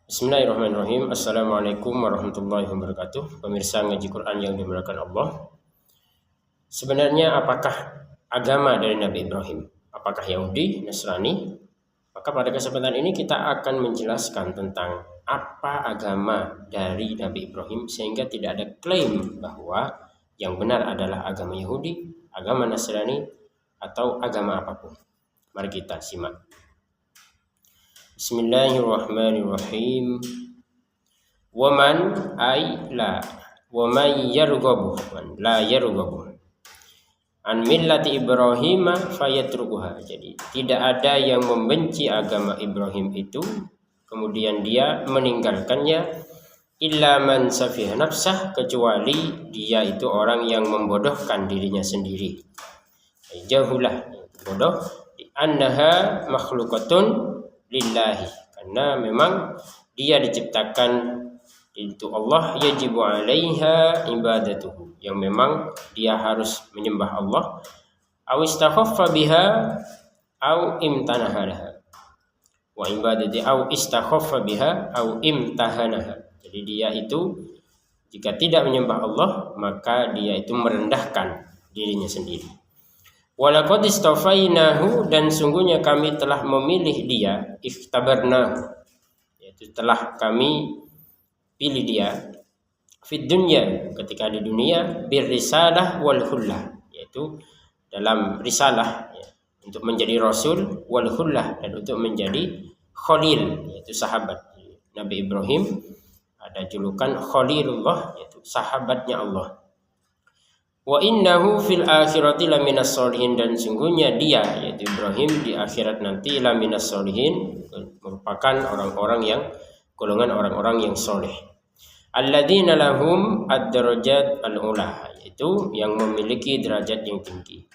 Bismillahirrahmanirrahim. Assalamualaikum warahmatullahi wabarakatuh. Pemirsa ngaji Quran yang dimuliakan Allah. Sebenarnya apakah agama dari Nabi Ibrahim? Apakah Yahudi, Nasrani? Maka pada kesempatan ini kita akan menjelaskan tentang apa agama dari Nabi Ibrahim sehingga tidak ada klaim bahwa yang benar adalah agama Yahudi, agama Nasrani, atau agama apapun. Mari kita simak. Bismillahirrahmanirrahim. Waman ay la waman yarghabu la yarghabu an millati Ibrahim fayatrukuha. Jadi tidak ada yang membenci agama Ibrahim itu kemudian dia meninggalkannya, illa man safiha nafsah, kecuali dia itu orang yang membodohkan dirinya sendiri. Jahulah, bodoh, annaha makhlukatun lillahi, karena memang dia diciptakan untuk Allah, yajibu alaiha ibadatuhu, yang memang dia harus menyembah Allah, aw istakhaffa biha aw imtanaha wa ibadati aw istakhaffa biha aw imtahanaha. Jadi dia itu jika tidak menyembah Allah maka dia itu merendahkan dirinya sendiri. Walaqad istafainahu, dan sungguhnya kami telah memilih dia, ikhtabarnahu, yaitu telah kami pilih dia, fid dunya, ketika di dunia, bir risalah wal khullah, yaitu dalam risalah ya, untuk menjadi rasul, wal khullah, dan untuk menjadi khalil, yaitu sahabat. Nabi Ibrahim ada julukan Khalilullah, yaitu sahabatnya Allah. Wa innahu fil akhirati laminas sholihin, dan sungguhnya dia, yaitu Ibrahim, di akhirat nanti laminas sholihin, merupakan orang-orang yang golongan orang-orang yang soleh. Alladzina lahum ad-darajat al-ula, yaitu yang memiliki derajat yang tinggi.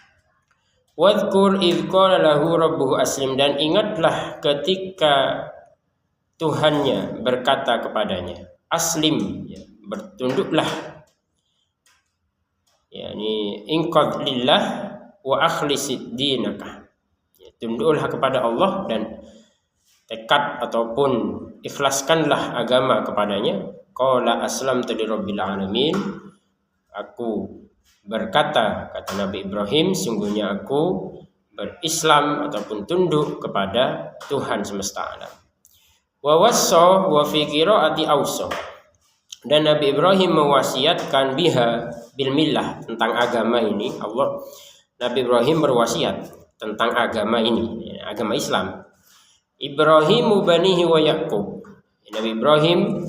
Wadhkur idh qala lahu rabbuhu aslim, dan ingatlah ketika Tuhannya berkata kepadanya, aslim, ya, bertunduklah, yakni inqad lillah wa akhlisid dinaka, ya, tunduklah kepada Allah dan tekad ataupun ikhlaskanlah agama kepadanya. Qala aslamtu lirabbil alamin, aku berkata, kata Nabi Ibrahim, sungguhnya aku berislam ataupun tunduk kepada Tuhan semesta alam. Wa wassa wa fi qiraati awsa, dan Nabi Ibrahim mewasiatkan biha bil millah, tentang agama ini. Nabi Ibrahim berwasiat tentang agama ini, agama Islam. Ibrahimu banihi wa Yaqub, Nabi Ibrahim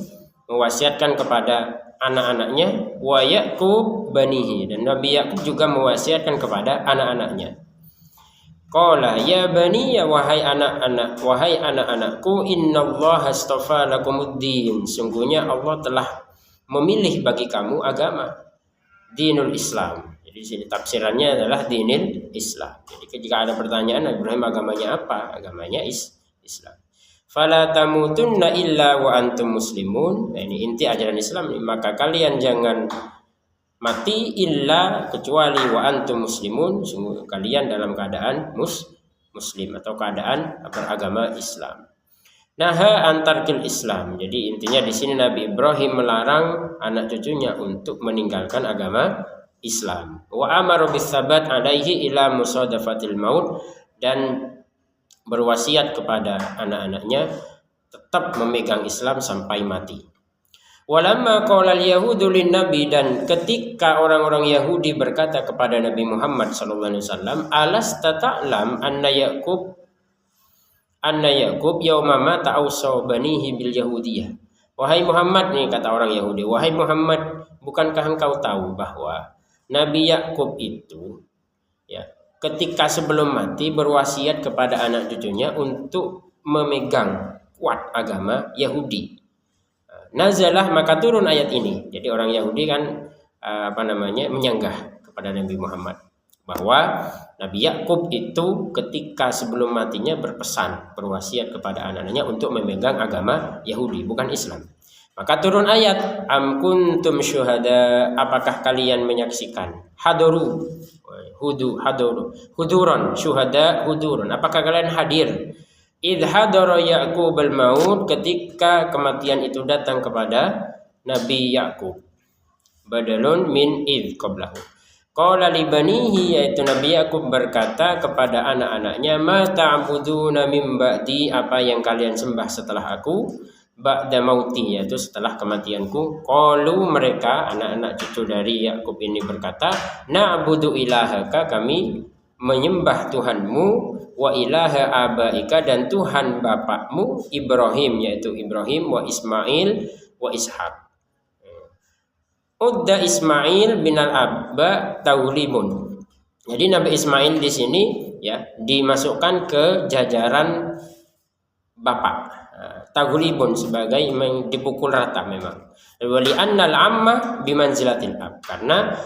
mewasiatkan kepada anak-anaknya, wa Yaqub banihi, dan Nabi Yaqub juga mewasiatkan kepada anak-anaknya. Qala ya bani, ya wahai anak-anakku, innallaha astafa lakumuddin, sungguhnya Allah telah memilih bagi kamu agama, dinul Islam. Jadi di sini tafsirannya adalah dinul Islam. Jadi jika ada pertanyaan, Ibrahim agamanya apa? Agamanya Islam. Fala tamutunna illa wa antum muslimun. Nah, ini inti ajaran Islam. Maka kalian jangan mati illa, kecuali wa antum muslimun, sungguh kalian dalam keadaan muslim atau keadaan beragama Islam. Naha antarkil Islam. Jadi intinya di sini Nabi Ibrahim melarang anak cucunya untuk meninggalkan agama Islam. Wa amara bisabat alaihi ila musadafatil maut, dan berwasiat kepada anak-anaknya tetap memegang Islam sampai mati. Walamma qala al-yahudu lin-nabi, dan ketika orang-orang Yahudi berkata kepada Nabi Muhammad sallallahu alaihi wasallam, alasta ta'lam anna Yaqub yauma mata awsa banihi bil yahudiyah. Wahai Muhammad, nih kata orang Yahudi, wahai Muhammad, bukankah engkau tahu bahwa Nabi Yaqub itu, ya, ketika sebelum mati berwasiat kepada anak cucunya untuk memegang kuat agama Yahudi. Nazalah, maka turun ayat ini. Jadi orang Yahudi kan menyanggah kepada Nabi Muhammad bahwa Nabi Yaqub itu ketika sebelum matinya berwasiat kepada anak-anaknya untuk memegang agama Yahudi, bukan Islam. Maka turun ayat, am kuntum syuhada, apakah kalian menyaksikan, huduron syuhada hudurun, apakah kalian hadir idh hadara Ya'qub al-maut, ketika kematian itu datang kepada Nabi Ya'qub. Badalun min idh qablahu. Qala li banihi, yaitu Nabi Ya'qub berkata kepada anak-anaknya, ma ta'buduna min ba'di, apa yang kalian sembah setelah aku, ba'da mauti, yaitu setelah kematianku. Qalu, mereka anak-anak cucu dari Ya'qub ini berkata, na'budu ilahaka, kami menyembah Tuhanmu, wa ilaha abaika, dan Tuhan bapakmu Ibrahim, yaitu Ibrahim, wa Ismail wa Ishak. Udda Ismail binal abba taulimun. Jadi Nabi Ismail di sini ya dimasukkan ke jajaran bapak. Taghlibun sebagai dipukul rata memang. Wali annal amma bimanzilatil ab. Karena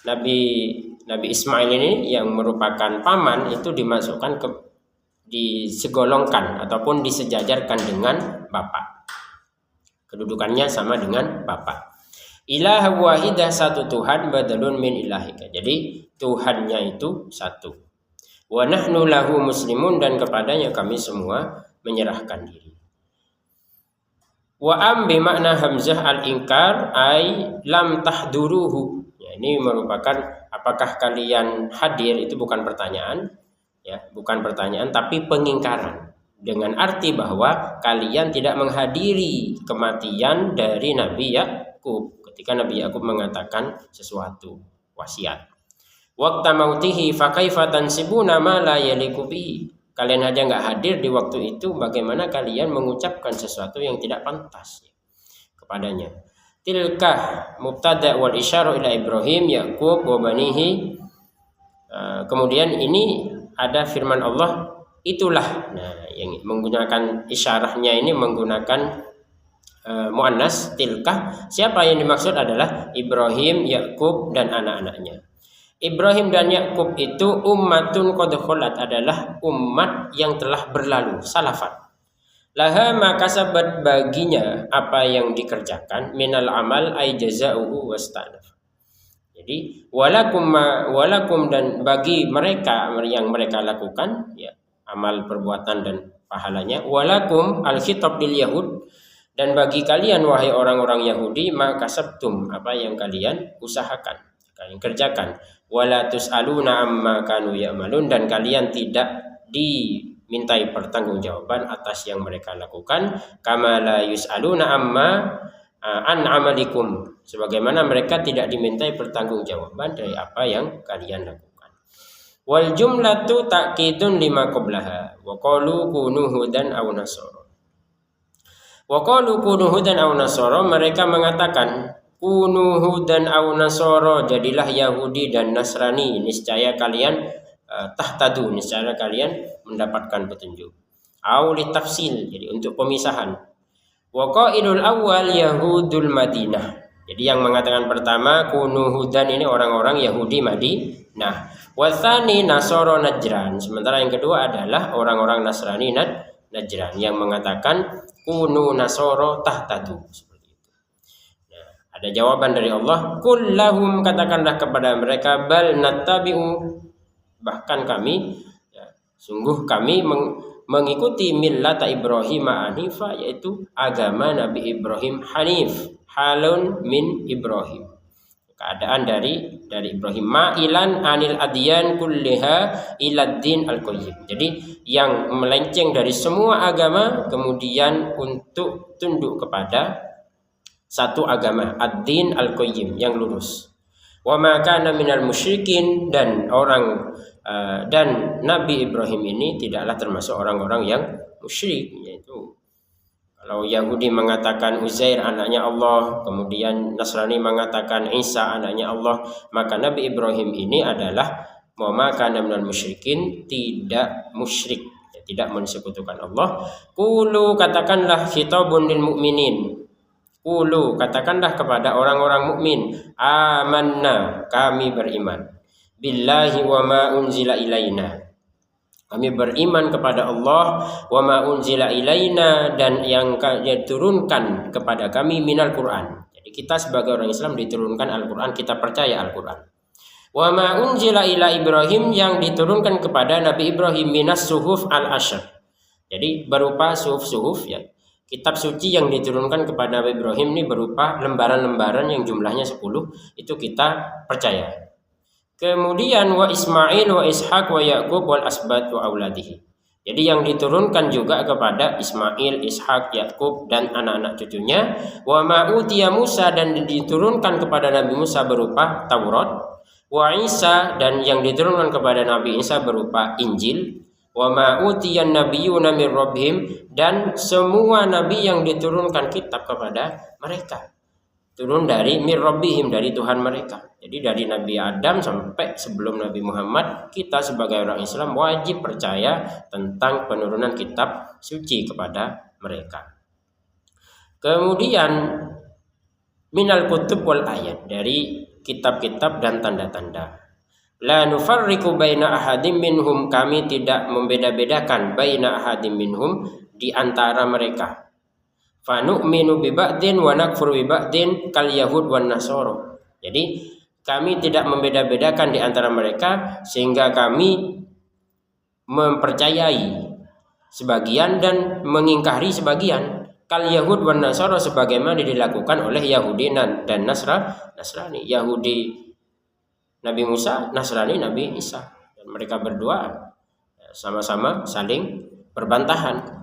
Nabi Ismail ini yang merupakan paman itu dimasukkan disegolongkan ataupun disejajarkan dengan bapak. Kedudukannya sama dengan bapak. Ilah wahidah, satu Tuhan, badalun min ilahika. Jadi Tuhannya itu satu. Wa nahnu lahu muslimun, dan kepadanya kami semua menyerahkan diri. Wa am bimakna hamzah al-inkar ay lam tahduruhu. Ya, ini merupakan apakah kalian hadir, itu bukan pertanyaan, ya, bukan pertanyaan tapi pengingkaran. Dengan arti bahwa kalian tidak menghadiri kematian dari Nabi Ya'qub. Ketika Nabi Ya'qub mengatakan sesuatu wasiat. Waqta mautihi fa kaifa tansibuna ma la yaliqu bihi. Kalian aja enggak hadir di waktu itu, bagaimana kalian mengucapkan sesuatu yang tidak pantas kepadanya. Tilka mubtada wal isyara ila Ibrahim Ya'qub wa banihi. Kemudian ini ada firman Allah, itulah. Nah, yang menggunakan isyarahnya ini menggunakan muannas tilkah. Siapa yang dimaksud adalah Ibrahim, Ya'qub, dan anak-anaknya. Ibrahim dan Ya'qub itu ummatun qad khalat, adalah umat yang telah berlalu, salafat. Laha ma kasabat, baginya apa yang dikerjakan, minal amal ay jazaa'uhu wastanaf. Jadi walakum, dan bagi mereka yang mereka lakukan, ya, amal perbuatan dan pahalanya. Walakum al-khitab lil yahud, dan bagi kalian wahai orang-orang Yahudi, maka sabtum, apa yang kalian usahakan, kalian kerjakan. Wala tus'aluna amma kanu ya'malun, dan kalian tidak dimintai pertanggungjawaban atas yang mereka lakukan. Kama la yus'aluna amma an amalikum, sebagaimana mereka tidak dimintai pertanggungjawaban dari apa yang kalian lakukan. Wal jumlatu ta'kidun lima qablaha, wa qalu kunu hudan aw nasara. Wa qalu kunu hudan aw nasara, mereka mengatakan kunu hudan aw nasara, jadilah Yahudi dan Nasrani, niscaya kalian tahtadu, niscaya kalian mendapatkan petunjuk. Aw litafsil, jadi untuk pemisahan. Wa qailul awwal yahudul Madinah, jadi yang mengatakan pertama kunu hudan ini orang-orang Yahudi Madinah. Wa tsani nasara Najran, sementara yang kedua adalah orang-orang Nasrani Najran yang mengatakan kunu nasoro tahtadu, seperti itu. Nah, ada jawaban dari Allah, qul lahum, katakanlah kepada mereka, bal nattabi'u, bahkan kami, ya, sungguh kami mengikuti millata Ibrahim hanifa, yaitu agama Nabi Ibrahim hanif, halun min Ibrahim, keadaan dari Ibrahim, ma'ilan anil adyan kulliha ilad din al-qayyim, jadi yang melenceng dari semua agama kemudian untuk tunduk kepada satu agama, ad-din al-qayyim, yang lurus. Wa ma kana minal musyrikin, dan Nabi Ibrahim ini tidaklah termasuk orang-orang yang musyrik, yaitu kalau Yahudi mengatakan Uzair anaknya Allah, kemudian Nasrani mengatakan Isa anaknya Allah, maka Nabi Ibrahim ini adalah maka minal musyrikin, tidak musyrik, tidak mensekutukan Allah. Qulu, katakanlah, khitabun lil mu'minin. Qulu, katakanlah kepada orang-orang mukmin, amanna, kami beriman, billahi wa ma unzila ilaina, kami beriman kepada Allah, wa ma unzila ilaina, dan yang diturunkan kepada kami minal Quran. Jadi kita sebagai orang Islam diturunkan Al-Quran, kita percaya Al-Quran. Wa ma unzila ila Ibrahim, yang diturunkan kepada Nabi Ibrahim, minas suhuf al-asyr, Jadi berupa suhuf-suhuf ya. Kitab suci yang diturunkan kepada Nabi Ibrahim ini berupa lembaran-lembaran yang jumlahnya 10, itu kita percaya. Kemudian wa Ismail wa Ishaq wa Yaqub wal asbat wa auladihi. Jadi yang diturunkan juga kepada Ismail, Ishak, Yakub dan anak-anak cucunya. Wa ma utiya Musa, dan diturunkan kepada Nabi Musa berupa Taurat. Wa Isa, dan yang diturunkan kepada Nabi Isa berupa Injil. Wa ma utiyan nabiyyuna min rabbihim, dan semua nabi yang diturunkan kitab kepada mereka turun dari min rabbihim, dari Tuhan mereka. Jadi dari Nabi Adam sampai sebelum Nabi Muhammad, kita sebagai orang Islam wajib percaya tentang penurunan kitab suci kepada mereka. Kemudian minal kutub wal ayat, dari kitab-kitab dan tanda-tanda. La nufarriqu baina ahadim minhum, kami tidak membeda-bedakan baina ahadim minhum, di antara mereka. Fa nu'minu bi ba'din wa nakfuru bi ba'din kal yahud wan nasara. Jadi kami tidak membeda-bedakan di antara mereka sehingga kami mempercayai sebagian dan mengingkari sebagian. Kal yahud wan nasara, sebagaimana dilakukan oleh Yahudi dan Nasrani. Yahudi Nabi Musa, Nasrani Nabi Isa, dan mereka berdua sama-sama saling berbantahan.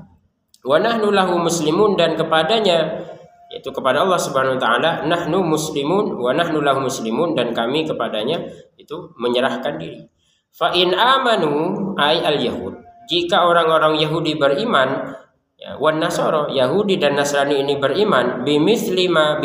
Wa nahnu lahu muslimun, dan kepadanya, yaitu kepada Allah Subhanahu wa taala, nahnu muslimun wa nahnu lahu muslimun, dan kami kepadanya itu menyerahkan diri. Fa in amanu ay al yahud, jika orang-orang Yahudi beriman, ya, wan nasara, Yahudi dan Nasrani ini beriman, bimithli ma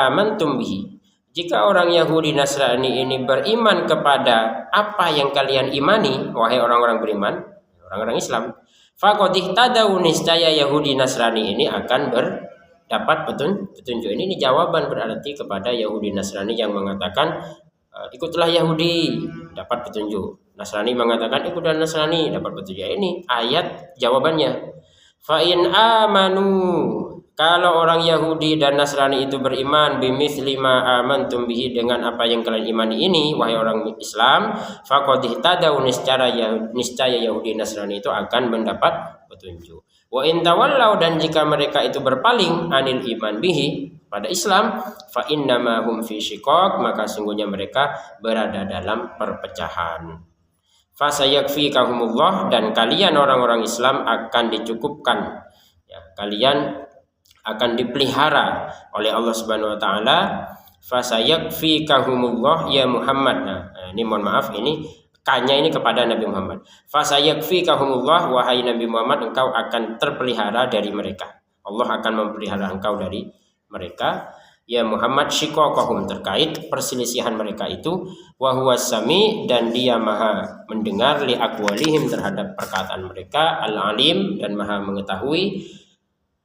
amantum bihi, jika orang Yahudi Nasrani ini beriman kepada apa yang kalian imani, wahai orang-orang beriman, orang-orang Islam, faqad ihtadaw, niscaya Yahudi Nasrani ini akan berdapat petunjuk. Ini jawaban berarti kepada Yahudi Nasrani yang mengatakan ikutlah Yahudi dapat petunjuk. Nasrani mengatakan ikutlah Nasrani dapat petunjuk. Ini ayat jawabannya. Fa in amanu, kalau orang Yahudi dan Nasrani itu beriman bimithli ma amantum bihi, dengan apa yang kalian imani ini, wahai orang Islam, faqad ihtadaw, niscaya Yahudi Nasrani itu akan mendapat petunjuk. Wa in tawallaw, dan jika mereka itu berpaling anil iman bihi, pada Islam, fa innama hum fi shiqaq, maka sungguhnya mereka berada dalam perpecahan. Fa sayakfikahumullah, dan kalian orang-orang Islam akan dicukupkan, ya, kalian akan dipelihara oleh Allah Subhanahu wa taala. Fasayakfikahumullah ya Muhammad. Nah, ini mohon maaf, ini kanya ini kepada Nabi Muhammad. Fasayakfikahumullah, wahai Nabi Muhammad, engkau akan terpelihara dari mereka. Allah akan memelihara engkau dari mereka. Ya Muhammad, syiqaqahum, terkait perselisihan mereka itu, wa huwas sami, dan dia maha mendengar, li aqwalihim, terhadap perkataan mereka, al-alim, dan maha mengetahui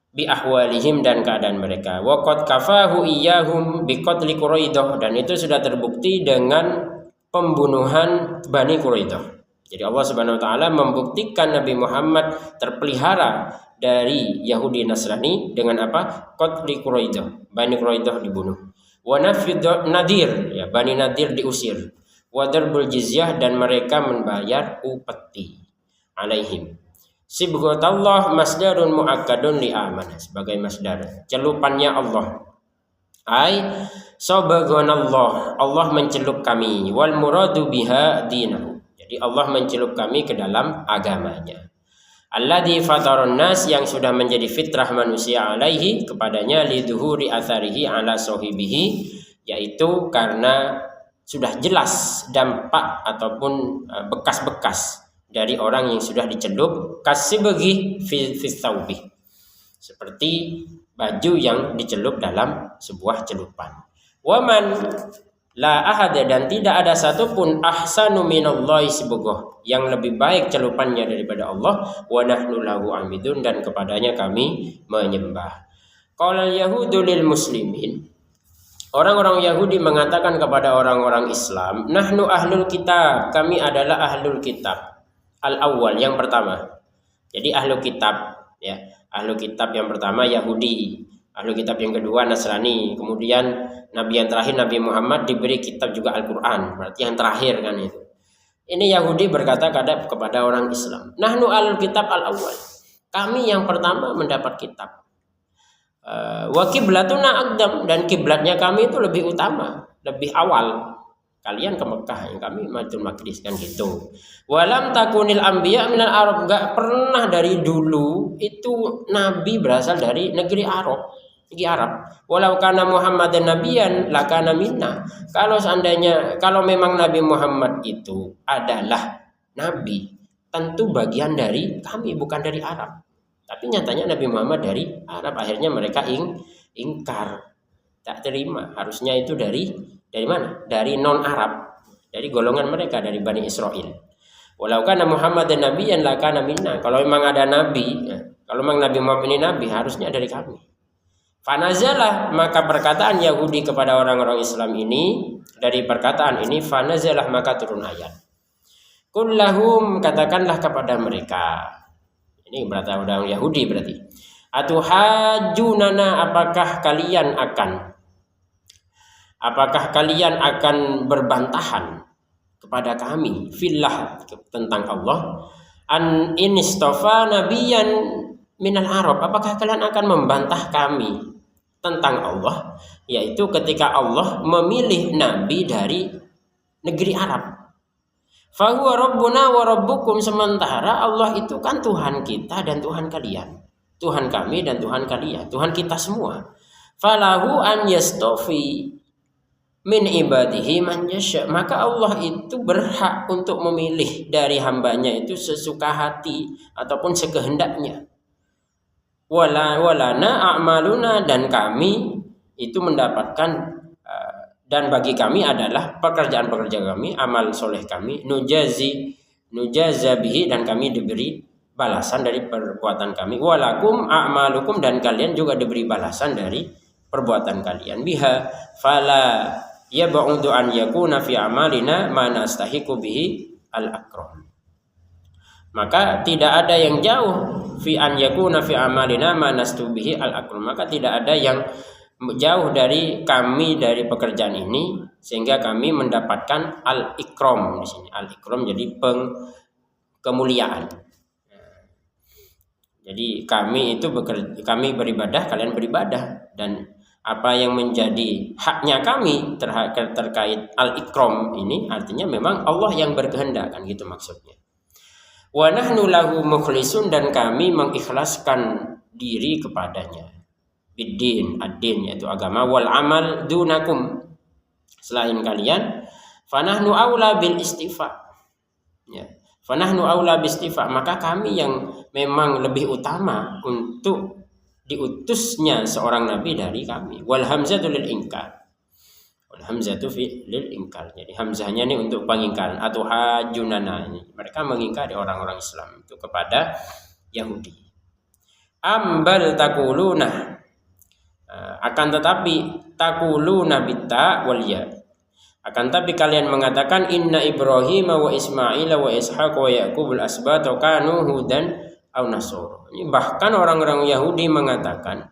bi ahwalihim, dan keadaan mereka. Wa qad kafahu iyyahum bi qatli Quraidah, dan itu sudah terbukti dengan pembunuhan Bani Quraidah. Jadi Allah Subhanahu wa taala membuktikan Nabi Muhammad terpelihara dari Yahudi Nasrani dengan apa? Qatli Quraidah, Bani Quraidah dibunuh. Wa nafid Nadir, ya, Bani Nadir diusir. Wa darbul jizyah, dan mereka membayar upeti alaihim. Sibghatallah masdarun muakkadun li amanah, sebagai masdar celupannya Allah. Ai sabaghanallah, Allah mencelup kami, wal muradu biha dinahu. Jadi Allah mencelup kami ke dalam agamanya. Alladzi fataron nas, yang sudah menjadi fitrah manusia alaihi, kepadanya, liduhuri atharihi ala sahibihi, yaitu karena sudah jelas dampak ataupun bekas-bekas dari orang yang sudah dicelup, kasibaghi fi thawbi, seperti baju yang dicelup dalam sebuah celupan. Waman la ahada, dan tidak ada satupun ahsanu minallahi sibghah, yang lebih baik celupannya daripada Allah. Wa nahnu lahu amidun, dan kepadanya kami menyembah. Qala yahudu lil muslimin, orang-orang Yahudi mengatakan kepada orang-orang Islam, nahnu ahlul kitab, kami adalah ahlul kitab. Al-awwal, yang pertama. Jadi ahlu kitab, ya, ahlu kitab yang pertama Yahudi, ahlu kitab yang kedua Nasrani, kemudian Nabi yang terakhir Nabi Muhammad diberi kitab juga Al-Quran, berarti yang terakhir kan itu. Ini Yahudi berkata kepada orang Islam, nahnu alul kitab al awal. Kami yang pertama mendapat kitab. Wa qiblatuna aqdam, dan kiblatnya kami itu lebih utama, lebih awal. Kalian ke Mekah, yang kami Baitul Maqdis, kan gitu. Walam takunil anbiya minal Arab, enggak pernah dari dulu itu nabi berasal dari negeri Arab. Walau kana Muhammadan nabiyan lakana minna. Kalau memang Nabi Muhammad itu adalah nabi, tentu bagian dari kami, bukan dari Arab. Tapi nyatanya Nabi Muhammad dari Arab. Akhirnya mereka ingkar, tak terima. Harusnya itu dari mana? Dari non Arab, dari golongan mereka, dari Bani Israel. Walau kana Muhammadan nabiyan lakana minna. Kalau memang ada nabi, kalau memang Nabi Muhammad ini nabi, harusnya dari kami. Fanazalah, maka perkataan Yahudi kepada orang-orang Islam ini, dari perkataan ini fanazalah maka turun ayat. Qul lahum, katakanlah kepada mereka. Ini berarti orang Yahudi berarti. Atuhajunana, apakah kalian akan berbantahan kepada kami fillah, tentang Allah, an inistofa nabiyan minal Arab, apakah kalian akan membantah kami tentang Allah, yaitu ketika Allah memilih nabi dari negeri Arab. Fahuwa rabbuna wa rabbukum, sementara Allah itu kan Tuhan kita dan Tuhan kalian, Tuhan kami dan Tuhan kalian, Tuhan kita semua. Falahu an yastofi min ibadihi man yasha, maka Allah itu berhak untuk memilih dari hambanya itu sesuka hati ataupun sekehendaknya. Walana a'maluna, dan kami itu mendapatkan dan bagi kami adalah pekerjaan-pekerjaan kami, amal soleh kami, nujaza bihi, dan kami diberi balasan dari perbuatan kami. Walakum a'malukum, dan kalian juga diberi balasan dari perbuatan kalian. Biha fala yab'udu an yakuna fi amalina ma nastahiqu bihi al-akram. Maka tidak ada yang jauh fi an yakuna fi amalina ma nastubihi al-akram, maka tidak ada yang jauh dari kami dari pekerjaan ini sehingga kami mendapatkan al-ikram di sini. Al-ikram jadi kemuliaan. Jadi kami itu kami beribadah, kalian beribadah, dan apa yang menjadi haknya kami terkait al-ikram ini artinya memang Allah yang berkehendak, kan gitu maksudnya. Wa nahnu lahu mukhlisun, dan kami mengikhlaskan diri kepadanya. Biddin, ad-din yaitu agama, wal amal dunakum, selain kalian. Fanahnu aula bil istifa. Ya. Fanahnu aula bil istifa, maka kami yang memang lebih utama untuk diutusnya seorang nabi dari kami. Wal hamzatu lil inkar. Hamzatu lil ingkar. Jadi hamzahnya ini untuk pengingkaran. Atau hajunana, ini mereka mengingkari orang-orang Islam itu kepada Yahudi. Ambal takuluna, akan tetapi takuluna bitta wal ya, akan tapi kalian mengatakan inna Ibrahim wa Ismail wa Ishaq wa Yaqub al asbat kanu hudan aw nasara. Ini bahkan orang-orang Yahudi mengatakan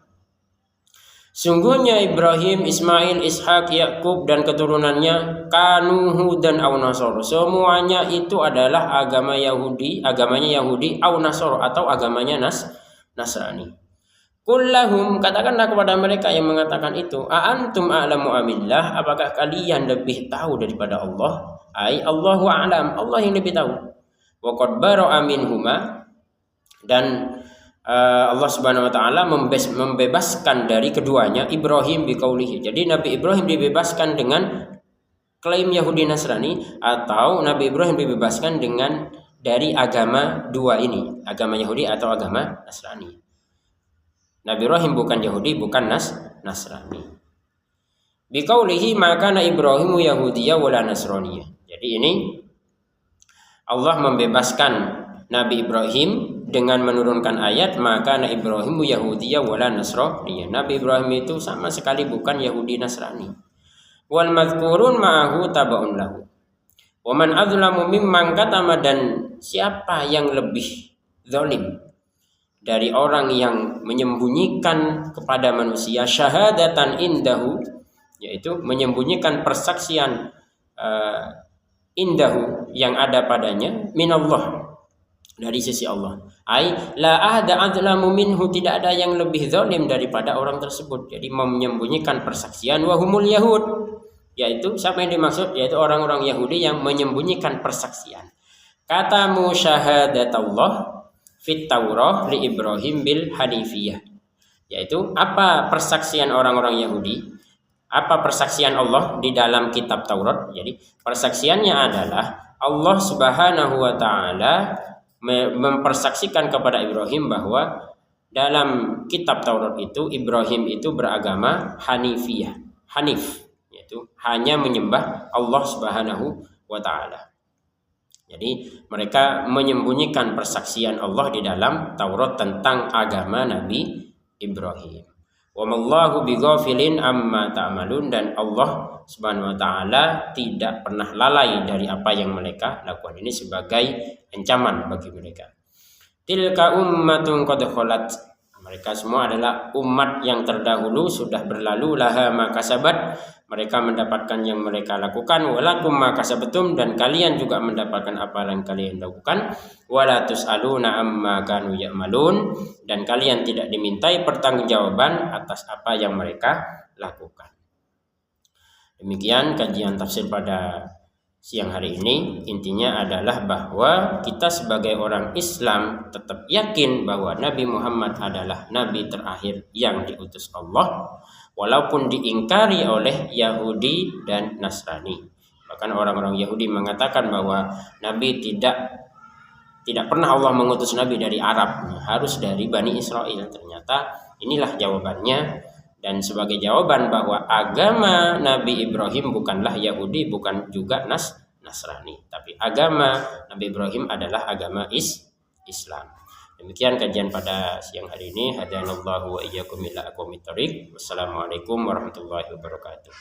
sungguhnya Ibrahim, Ismail, Ishak, Yakub dan keturunannya kanu hudan aw nasara, semuanya itu adalah agamanya Yahudi aw nasara, atau agamanya Nasrani. Kullahum, katakanlah kepada mereka yang mengatakan itu, a antum a'lamu amillah, apakah kalian lebih tahu daripada Allah? Ai Allahu a'lam, Allah yang lebih tahu. Wa qad bara'a minhuma, dan Allah Subhanahu wa taala membebaskan dari keduanya Ibrahim biqaulihi. Jadi Nabi Ibrahim dibebaskan dengan klaim Yahudi Nasrani, atau Nabi Ibrahim dibebaskan dengan dari agama dua ini, agama Yahudi atau agama Nasrani. Nabi Ibrahim bukan Yahudi, bukan Nasrani. Biqaulihi maka Ibrahimu Yahudiyya wala Nasraniyya. Jadi ini Allah membebaskan Nabi Ibrahim dengan menurunkan ayat maka Ibrahimu Yahudiyya wala Nasraniyya. Nabi Ibrahim itu sama sekali bukan Yahudi Nasrani. Wal madhkurun ma'ahu tabaun lahu. Wa man adzlamu mimman katama, dan siapa yang lebih zalim dari orang yang menyembunyikan kepada manusia syahadatan indahu, yaitu menyembunyikan persaksian indahu yang ada padanya minallah dari sisi Allah. Ai la ahada adzlamu minhu, tidak ada yang lebih zalim daripada orang tersebut. Jadi menyembunyikan persaksian wahumul yahud, yaitu siapa yang dimaksud? Yaitu orang-orang Yahudi yang menyembunyikan persaksian. Katamu syahadatullah fit Taurah li Ibrahim bil Hanifiyah. Yaitu apa persaksian orang-orang Yahudi? Apa persaksian Allah di dalam kitab Taurat? Jadi persaksiannya adalah Allah Subhanahu wa taala mempersaksikan kepada Ibrahim bahwa dalam kitab Taurat itu Ibrahim itu beragama Hanifiyah, Hanif, yaitu hanya menyembah Allah Subhanahu wa taala. Jadi mereka menyembunyikan persaksian Allah di dalam Taurat tentang agama Nabi Ibrahim. Wa mallahu bighafilin amma ta'malun, dan Allah Subhanahu wa taala tidak pernah lalai dari apa yang mereka lakukan. Ini sebagai ancaman bagi mereka. Tilka ummatun qad khalat, mereka semua adalah umat yang terdahulu sudah berlalu, laha ma kasabat, mereka mendapatkan yang mereka lakukan, walakum ma kasabtum, dan kalian juga mendapatkan apa yang kalian lakukan, wala tusaluna amma kanu ya'malun, dan kalian tidak dimintai pertanggungjawaban atas apa yang mereka lakukan. Demikian kajian tafsir pada siang hari ini. Intinya adalah bahwa kita sebagai orang Islam tetap yakin bahwa Nabi Muhammad adalah Nabi terakhir yang diutus Allah, walaupun diingkari oleh Yahudi dan Nasrani. Bahkan orang-orang Yahudi mengatakan bahwa Nabi tidak pernah Allah mengutus Nabi dari Arab, harus dari Bani Israel. Ternyata inilah jawabannya. Dan sebagai jawaban bahwa agama Nabi Ibrahim bukanlah Yahudi, bukan juga Nasrani, tapi agama Nabi Ibrahim adalah agama Islam. Demikian kajian pada siang hari ini. Hadanallahu wa iyyakum ila aqwamit thoriq. Wassalamualaikum warahmatullahi wabarakatuh.